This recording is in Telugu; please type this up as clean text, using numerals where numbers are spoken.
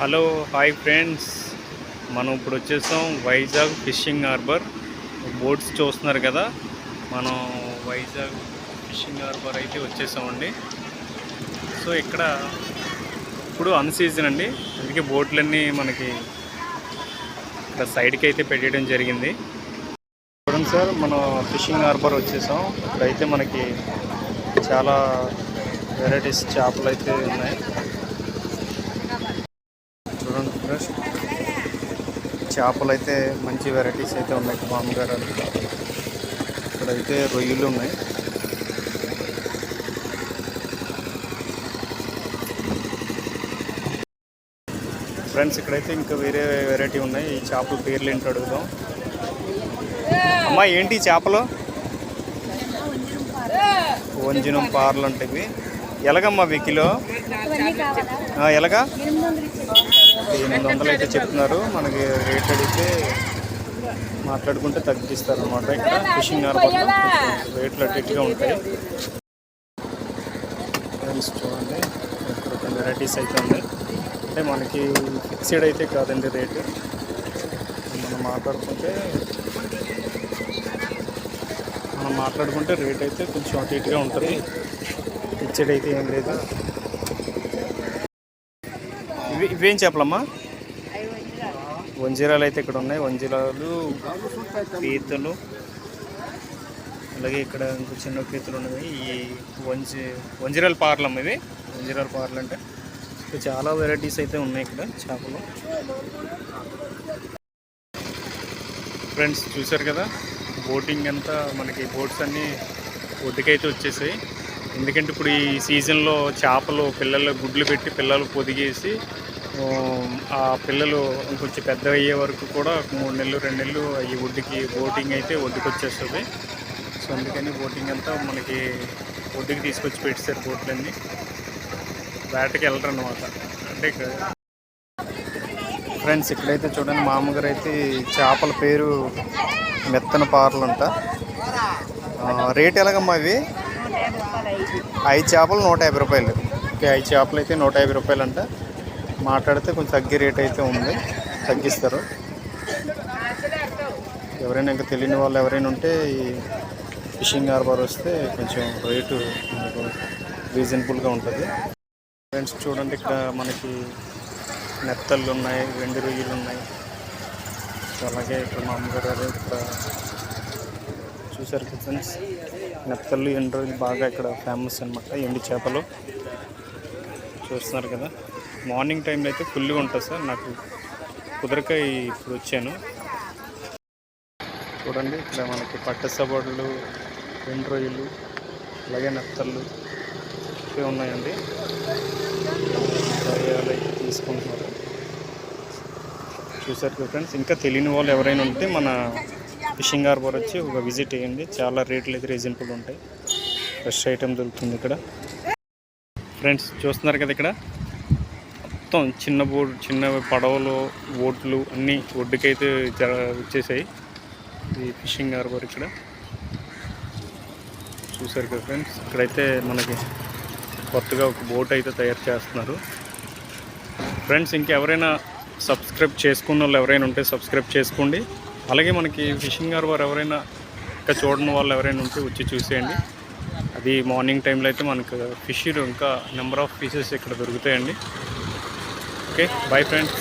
హలో హాయ్ ఫ్రెండ్స్, మనం ఇప్పుడు వచ్చేసాం వైజాగ్ ఫిషింగ్ హార్బర్. బోట్స్ చూస్తున్నారు కదా, మనం వైజాగ్ ఫిషింగ్ హార్బర్ అయితే వచ్చేసామండి. సో ఇక్కడ ఇప్పుడు అన్ సీజన్ అండి, అందుకే బోట్లన్నీ మనకి ఇక్కడ సైడ్కి అయితే పెట్టడం జరిగింది. చూడండి సార్, మనం ఫిషింగ్ హార్బర్ వచ్చేసాం. ఇక్కడైతే మనకి చాలా వెరైటీస్ చేపలు అయితే ఉన్నాయి. చూడండి ఫ్రెండ్స్, చేపలు అయితే మంచి వెరైటీస్ అయితే ఉన్నాయి. మామగారు ఇక్కడైతే రొయ్యలు ఉన్నాయి. ఫ్రెండ్స్ ఇక్కడైతే ఇంకా వేరే వెరైటీ ఉన్నాయి. ఈ చేపల పేర్లు ఏంటో అడుగుదాం. అమ్మా ఏంటి చేపలు? వంజనం పార్లు అంటే ఎలాగమ్మా అవి కిలో? ఎలాగా? 800 అయితే చెప్తున్నారు. మనకి రేట్ అడిగితే మాట్లాడుకుంటే తగ్గిస్తారు అనమాట. ఇక్కడ ఫిషింగ్ హార్బర్లో రేట్లు అట్టిగా ఉంటాయి. ఫ్రెండ్స్ చూడండి, ఇక్కడ కొన్ని వెరైటీస్ అయితే ఉన్నాయి. అంటే మనకి ఫిక్స్డ్ అయితే కాదండి రేటు. మనం మాట్లాడుకుంటే రేట్ అయితే కొంచెం అటు ఇటుగా ఉంటుంది. ఫిక్స్డ్ అయితే ఏం లేదు. ఇవేం చేపలమ్మా? వంజీరాలు అయితే ఇక్కడ ఉన్నాయి. వంజీరాలు, పీతలు, అలాగే ఇక్కడ ఇంకో చిన్న పీతలు ఉన్నాయి. ఈ వంజీరాల పార్లమ్మ. ఇవి వంజీరాల పార్లు అంటే చాలా వెరైటీస్ అయితే ఉన్నాయి ఇక్కడ చేపలు. ఫ్రెండ్స్ చూసారు కదా, బోటింగ్ అంతా మనకి బోట్స్ అన్నీ ఒడ్డుకైతే వచ్చేసాయి. ఎందుకంటే ఇప్పుడు ఈ సీజన్లో చేపలు పిల్లలు గుడ్లు పెట్టి పిల్లలు పొదిగేసి ఆ పిల్లలు ఇంకొంచెం పెద్ద అయ్యే వరకు కూడా 3 నెలలు 2 నెలలు ఈ ఒడ్డుకి బోటింగ్ అయితే ఒడ్డుకి వచ్చేస్తుంది. సో అందుకని బోటింగ్ అంతా మనకి ఒడ్డుకి తీసుకొచ్చి పెట్టారు. బోట్లన్నీ వేటకి వెళ్ళరు అన్నమాట. అంటే ఫ్రెండ్స్ ఇక్కడైతే చూడండి, మామగారు అయితే చేపల పేరు మెత్తన పార్లు అంట. రేట్ ఎలాగమ్మా ఇవి? 5 చేపలు 150 రూపాయలు. ఓకే, 5 చేపలు అయితే 150 రూపాయలు అంట. మాట్లాడితే కొంచెం తగ్గే రేట్ అయితే ఉంది, తగ్గిస్తారు. ఎవరైనా ఇంకా తెలియని వాళ్ళు ఎవరైనా ఉంటే ఈ ఫిషింగ్ హార్బర్ వస్తే కొంచెం రేటు రీజనబుల్గా ఉంటుంది. ఫ్రెండ్స్ చూడండి, ఇక్కడ మనకి నెత్తళ్ళు ఉన్నాయి, వెండి రొయ్యలు ఉన్నాయి. అలాగే ఇక్కడ మా అమ్మగారు ఇక్కడ చూసారు ఫ్రెండ్స్, నెత్తళ్ళు ఎండు రొయ్యలు బాగా ఇక్కడ ఫేమస్ అనమాట. ఎండు చేపలు చూస్తున్నారు కదా. మార్నింగ్ టైంలో అయితే ఫుల్గా ఉంటుంది సార్. నాకు కుదరక ఇప్పుడు వచ్చాను. చూడండి, ఇక్కడ మనకి పట్ట సబోళ్ళు, ఎండు రొయ్యలు, అలాగే నెత్తళ్ళు ఇవే ఉన్నాయండి. అయితే తీసుకుంటున్నారు. చూసారు కదా ఫ్రెండ్స్, ఇంకా తెలియని వాళ్ళు ఎవరైనా ఉంటే మన ఫిషింగ్ హార్బర్ వచ్చి ఒక విజిట్ చేయండి. చాలా రేట్లు అయితే రీజనబుల్ ఉంటాయి. ఫ్రెష్ ఐటమ్ దొరుకుతుంది ఇక్కడ. ఫ్రెండ్స్ చూస్తున్నారు కదా, ఇక్కడ మొత్తం చిన్న పడవలు, బోట్లు అన్నీ ఒడ్డుకైతే వచ్చేసాయి. ఈ ఫిషింగ్ హార్బర్ ఇక్కడ చూసారు కదా ఫ్రెండ్స్. ఇక్కడైతే మనకి కొత్తగా ఒక బోట్ అయితే తయారు చేస్తున్నారు. ఫ్రెండ్స్ ఇంకెవరైనా సబ్స్క్రైబ్ చేసుకున్న వాళ్ళు ఎవరైనా ఉంటే సబ్స్క్రైబ్ చేసుకోండి. అలాగే మనకి ఫిషింగ్ హార్బర్ ఎవరైనా ఇంకా చూడని వాళ్ళు ఎవరైనా ఉంటే వచ్చి చూసేయండి. అది మార్నింగ్ టైంలో అయితే మనకు ఫిష్ ఇంకా నెంబర్ ఆఫ్ పీసెస్ ఇక్కడ దొరుకుతాయండి. Okay, bye friends.